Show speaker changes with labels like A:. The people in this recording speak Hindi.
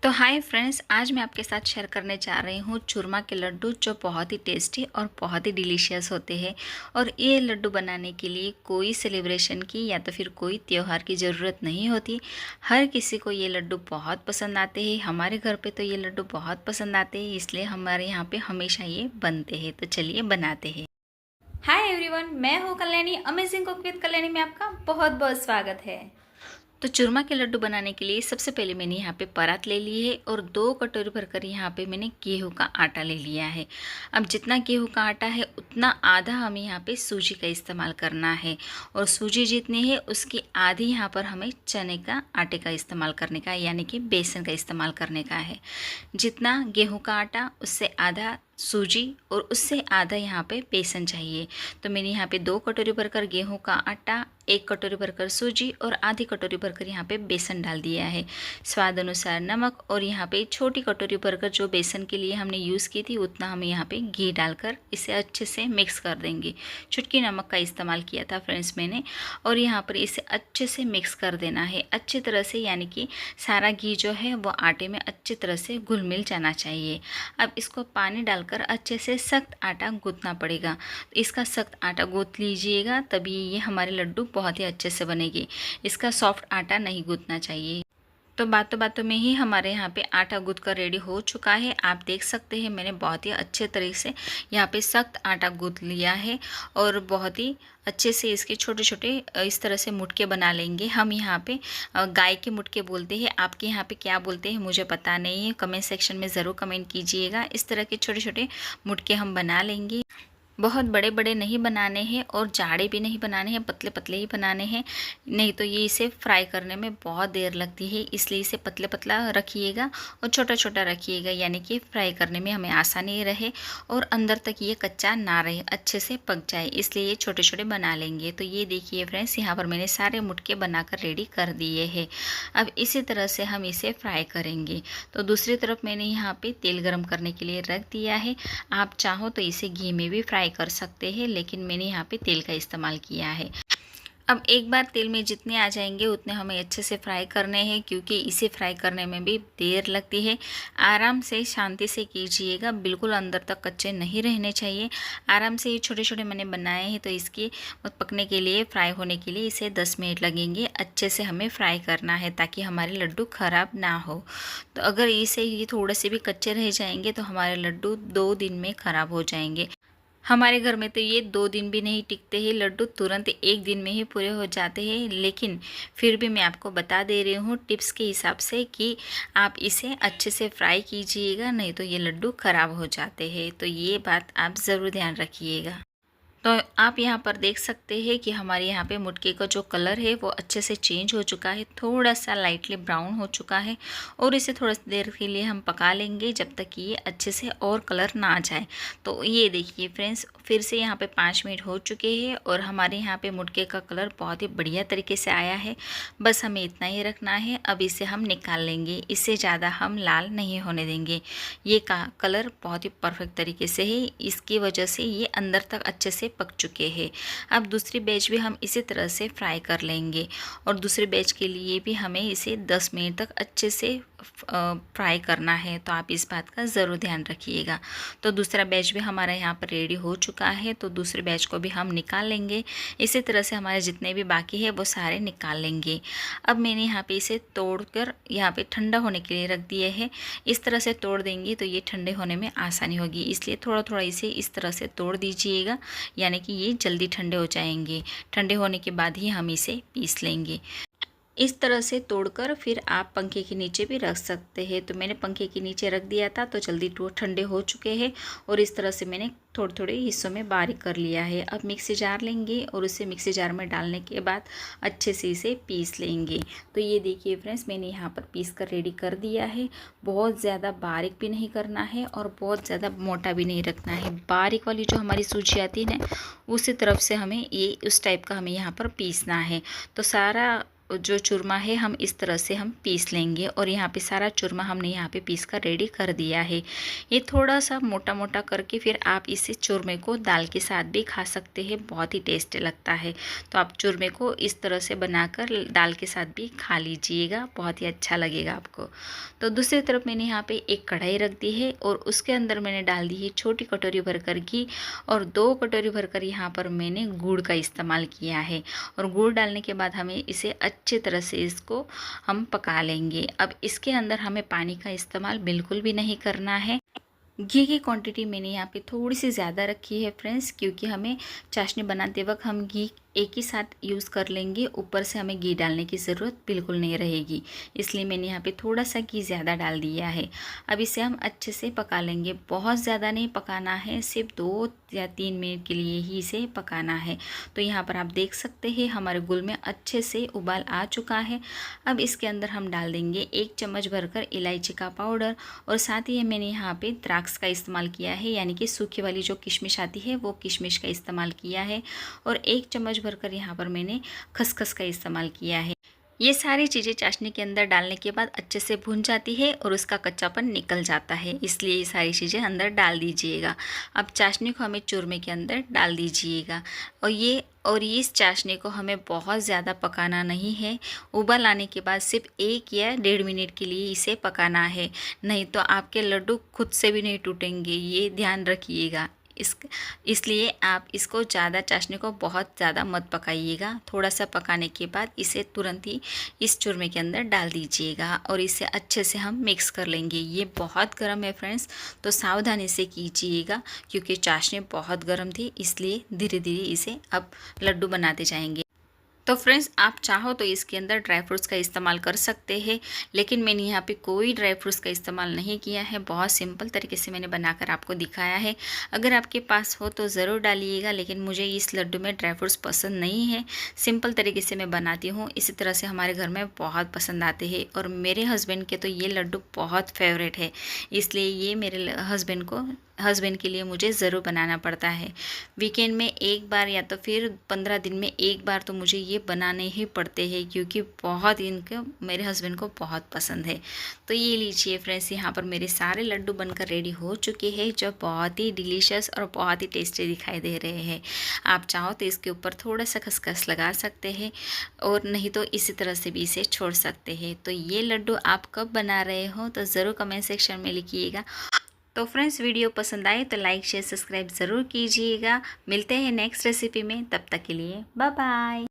A: तो हाय फ्रेंड्स, आज मैं आपके साथ शेयर करने जा रही हूँ चूरमा के लड्डू जो बहुत ही टेस्टी और बहुत ही डिलीशियस होते हैं। और ये लड्डू बनाने के लिए कोई सेलिब्रेशन की या तो फिर कोई त्योहार की ज़रूरत नहीं होती। हर किसी को ये लड्डू बहुत पसंद आते हैं। हमारे घर पे तो ये लड्डू बहुत पसंद आते हैं, इसलिए हमारे यहाँ पे हमेशा ये बनते हैं। तो चलिए बनाते हैं। हाय एवरीवन, मैं हूँ Kalyani. Amazing cook with Kalyani में आपका बहुत बहुत स्वागत है। तो चूरमा के लड्डू बनाने के लिए सबसे पहले मैंने यहाँ पे परात ले ली है और 2 कटोरी भरकर यहाँ पे मैंने गेहूं का आटा ले लिया है। अब जितना गेहूं का आटा है उतना आधा हमें यहाँ पे सूजी का इस्तेमाल करना है, और सूजी जितनी है उसकी आधी यहाँ पर हमें चने का आटे का इस्तेमाल करने का है, यानी कि बेसन का इस्तेमाल करने का है। जितना गेहूँ का आटा उससे आधा सूजी और उससे आधा यहाँ पे बेसन चाहिए। तो मैंने यहाँ पे 2 कटोरी भरकर गेहूं का आटा, 1 कटोरी भरकर सूजी और आधी कटोरी भरकर यहाँ पे बेसन डाल दिया है। स्वाद अनुसार नमक, और यहाँ पे छोटी कटोरी भरकर जो बेसन के लिए हमने यूज़ की थी उतना हम यहाँ पे घी डालकर इसे अच्छे से मिक्स कर देंगे। चुटकी नमक का इस्तेमाल किया था फ्रेंड्स मैंने, और यहाँ पर इसे अच्छे से मिक्स कर देना है अच्छी तरह से, यानी कि सारा घी जो है वो आटे में अच्छी तरह से घुल मिल जाना चाहिए। अब इसको पानी डाल कर अच्छे से सख्त आटा गूंथना पड़ेगा। इसका सख्त आटा गूंथ लीजिएगा, तभी ये हमारे लड्डू बहुत ही अच्छे से बनेंगे। इसका सॉफ्ट आटा नहीं गूंथना चाहिए। तो बातों बातों में ही हमारे यहाँ पे आटा गूंथ कर रेडी हो चुका है। आप देख सकते हैं मैंने बहुत ही अच्छे तरीके से यहाँ पे सख्त आटा गूंथ लिया है, और बहुत ही अच्छे से इसके छोटे छोटे इस तरह से मुटके बना लेंगे। हम यहाँ पे गाय के मुटके बोलते हैं, आपके यहाँ पे क्या बोलते हैं मुझे पता नहीं है, कमेंट सेक्शन में ज़रूर कमेंट कीजिएगा। इस तरह के छोटे छोटे मुटके हम बना लेंगे। बहुत बड़े बड़े नहीं बनाने हैं और जाड़े भी नहीं बनाने हैं, पतले पतले ही बनाने हैं, नहीं तो ये इसे फ्राई करने में बहुत देर लगती है। इसलिए इसे पतले पतला रखिएगा और छोटा छोटा रखिएगा, यानी कि फ्राई करने में हमें आसानी रहे और अंदर तक ये कच्चा ना रहे, अच्छे से पक जाए, इसलिए ये छोटे छोटे बना लेंगे। तो ये देखिए फ्रेंड्स, यहाँ पर मैंने सारे मुटके बनाकर रेडी कर दिए हैं। अब इसी तरह से हम इसे फ्राई करेंगे। तो दूसरी तरफ मैंने यहाँ पर तेल गर्म करने के लिए रख दिया है। आप चाहो तो इसे घी में भी फ्राई कर सकते हैं, लेकिन मैंने यहाँ पे तेल का इस्तेमाल किया है। अब एक बार तेल में जितने आ जाएंगे उतने हमें अच्छे से फ्राई करने हैं, क्योंकि इसे फ्राई करने में भी देर लगती है। आराम से शांति से कीजिएगा, बिल्कुल अंदर तक कच्चे नहीं रहने चाहिए। आराम से ये छोटे छोटे मैंने बनाए हैं, तो इसकी पकने के लिए, फ्राई होने के लिए इसे 10 मिनट लगेंगे। अच्छे से हमें फ्राई करना है ताकि हमारे लड्डू ख़राब ना हो। तो अगर इसे ये थोड़े से भी कच्चे रह जाएंगे तो हमारे लड्डू 2 दिन में ख़राब हो जाएंगे। हमारे घर में तो ये 2 दिन भी नहीं टिकते हैं लड्डू, तुरंत 1 दिन में ही पूरे हो जाते हैं। लेकिन फिर भी मैं आपको बता दे रही हूँ टिप्स के हिसाब से कि आप इसे अच्छे से फ्राई कीजिएगा, नहीं तो ये लड्डू ख़राब हो जाते हैं। तो ये बात आप ज़रूर ध्यान रखिएगा। तो आप यहाँ पर देख सकते हैं कि हमारे यहाँ पे मुटके का जो कलर है वो अच्छे से चेंज हो चुका है, थोड़ा सा लाइटली ब्राउन हो चुका है, और इसे थोड़ा सी देर के लिए हम पका लेंगे जब तक कि ये अच्छे से और कलर ना आ जाए। तो ये देखिए फ्रेंड्स, फिर से यहाँ पे 5 मिनट हो चुके हैं और हमारे यहाँ पे मुटके का कलर बहुत ही बढ़िया तरीके से आया है। बस हमें इतना ही रखना है। अब इसे हम निकाल लेंगे, इससे ज़्यादा हम लाल नहीं होने देंगे। ये कलर बहुत ही परफेक्ट तरीके से है, इसकी वजह से ये अंदर तक अच्छे से पक चुके हैं। अब दूसरी बैच भी हम इसी तरह से फ्राई कर लेंगे, और दूसरे बैच के लिए भी हमें इसे 10 मिनट तक अच्छे से फ्राई करना है। तो आप इस बात का ज़रूर ध्यान रखिएगा। तो दूसरा बैच भी हमारा यहाँ पर रेडी हो चुका है, तो दूसरे बैच को भी हम निकाल लेंगे। इसी तरह से हमारे जितने भी बाकी है वो सारे निकाल लेंगे। अब मैंने यहाँ पे इसे तोड़कर यहाँ पे ठंडा होने के लिए रख दिए है। इस तरह से तोड़ देंगे तो ये ठंडे होने में आसानी होगी, इसलिए थोड़ा थोड़ा इसे इस तरह से तोड़ दीजिएगा, यानी कि ये जल्दी ठंडे हो जाएंगे। ठंडे होने के बाद ही हम इसे पीस लेंगे। इस तरह से तोड़कर फिर आप पंखे के नीचे भी रख सकते हैं। तो मैंने पंखे के नीचे रख दिया था, तो जल्दी ठंडे हो चुके हैं, और इस तरह से मैंने थोड़े थोड़े हिस्सों में बारीक कर लिया है। अब मिक्सी जार लेंगे और उसे मिक्सी जार में डालने के बाद अच्छे से इसे पीस लेंगे। तो ये देखिए फ्रेंड्स, मैंने यहाँ पर पीस कर रेडी कर दिया है। बहुत ज़्यादा बारीक भी नहीं करना है और बहुत ज़्यादा मोटा भी नहीं रखना है। बारीक वाली जो हमारी सूजी आती है ना, उसी तरफ से हमें ये उस टाइप का हमें यहाँ पर पीसना है। तो सारा जो चूरमा है हम इस तरह से हम पीस लेंगे। और यहाँ पे सारा चूरमा हमने यहाँ पे पीस कर रेडी कर दिया है। ये थोड़ा सा मोटा मोटा करके फिर आप इसे चूरमे को दाल के साथ भी खा सकते हैं, बहुत ही टेस्टी लगता है। तो आप चूरमे को इस तरह से बनाकर दाल के साथ भी खा लीजिएगा, बहुत ही अच्छा लगेगा आपको। तो दूसरी तरफ मैंने यहाँ पे एक कढ़ाई रख दी है और उसके अंदर मैंने डाल दी है छोटी कटोरी भरकर घी और 2 कटोरी भरकर यहाँ पर मैंने गुड़ का इस्तेमाल किया है। और गुड़ डालने के बाद हमें इसे अच्छी तरह से इसको हम पका लेंगे। अब इसके अंदर हमें पानी का इस्तेमाल बिल्कुल भी नहीं करना है। घी की क्वांटिटी मैंने यहाँ पे थोड़ी सी ज़्यादा रखी है फ्रेंड्स, क्योंकि हमें चाशनी बनाते वक्त हम घी एक ही साथ यूज़ कर लेंगे, ऊपर से हमें घी डालने की ज़रूरत बिल्कुल नहीं रहेगी। इसलिए मैंने यहाँ पे थोड़ा सा घी ज़्यादा डाल दिया है। अब इसे हम अच्छे से पका लेंगे, बहुत ज़्यादा नहीं पकाना है, सिर्फ 2 या 3 मिनट के लिए ही इसे पकाना है। तो यहाँ पर आप देख सकते हैं हमारे गुल में अच्छे से उबाल आ चुका है। अब इसके अंदर हम डाल देंगे 1 चम्मच भरकर इलायची का पाउडर और साथ ही मैंने यहाँ पे द्राक्ष का इस्तेमाल किया है, यानी कि सूखी वाली जो किशमिश आती है वो किशमिश का इस्तेमाल किया है। और 1 चम्मच भरकर यहाँ पर मैंने खसखस का इस्तेमाल किया है। ये सारी चीज़ें चाशनी के अंदर डालने के बाद अच्छे से भुन जाती है और उसका कच्चापन निकल जाता है, इसलिए ये सारी चीज़ें अंदर डाल दीजिएगा। अब चाशनी को हमें चूरमे के अंदर डाल दीजिएगा और इस चाशनी को हमें बहुत ज़्यादा पकाना नहीं है। उबाल आने के बाद सिर्फ 1 या 1.5 मिनट के लिए इसे पकाना है, नहीं तो आपके लड्डू खुद से भी नहीं टूटेंगे, ये ध्यान रखिएगा। इसलिए आप इसको ज़्यादा चाशनी को बहुत ज़्यादा मत पकाइएगा। थोड़ा सा पकाने के बाद इसे तुरंत ही इस चूरमे के अंदर डाल दीजिएगा और इसे अच्छे से हम मिक्स कर लेंगे। ये बहुत गर्म है फ्रेंड्स, तो सावधानी से कीजिएगा, क्योंकि चाशनी बहुत गर्म थी, इसलिए धीरे धीरे इसे अब लड्डू बनाते जाएंगे। तो फ्रेंड्स, आप चाहो तो इसके अंदर ड्राई फ्रूट्स का इस्तेमाल कर सकते हैं, लेकिन मैंने यहाँ पे कोई ड्राई फ्रूट्स का इस्तेमाल नहीं किया है। बहुत सिंपल तरीके से मैंने बनाकर आपको दिखाया है। अगर आपके पास हो तो ज़रूर डालिएगा, लेकिन मुझे इस लड्डू में ड्राई फ्रूट्स पसंद नहीं है। सिंपल तरीके से मैं बनाती हूँ, इसी तरह से हमारे घर में बहुत पसंद आते हैं और मेरे हस्बैंड के तो ये लड्डू बहुत फेवरेट है, इसलिए ये मेरे हस्बैंड के लिए मुझे ज़रूर बनाना पड़ता है। वीकेंड में एक बार या तो फिर 15 दिन में एक बार तो मुझे ये बनाने ही पड़ते हैं, क्योंकि बहुत इनको मेरे हस्बैंड को बहुत पसंद है। तो ये लीजिए फ्रेंड्स, यहाँ पर मेरे सारे लड्डू बनकर रेडी हो चुके हैं, जो बहुत ही डिलीशियस और बहुत ही टेस्टी दिखाई दे रहे हैं। आप चाहो तो इसके ऊपर थोड़ा सा खसखस लगा सकते हैं और नहीं तो इसी तरह से भी इसे छोड़ सकते हैं। तो ये लड्डू आप कब बना रहे हो तो ज़रूर कमेंट सेक्शन में लिखिएगा। तो फ्रेंड्स, वीडियो पसंद आए तो लाइक शेयर सब्सक्राइब ज़रूर कीजिएगा। मिलते हैं नेक्स्ट रेसिपी में, तब तक के लिए बाय बाय।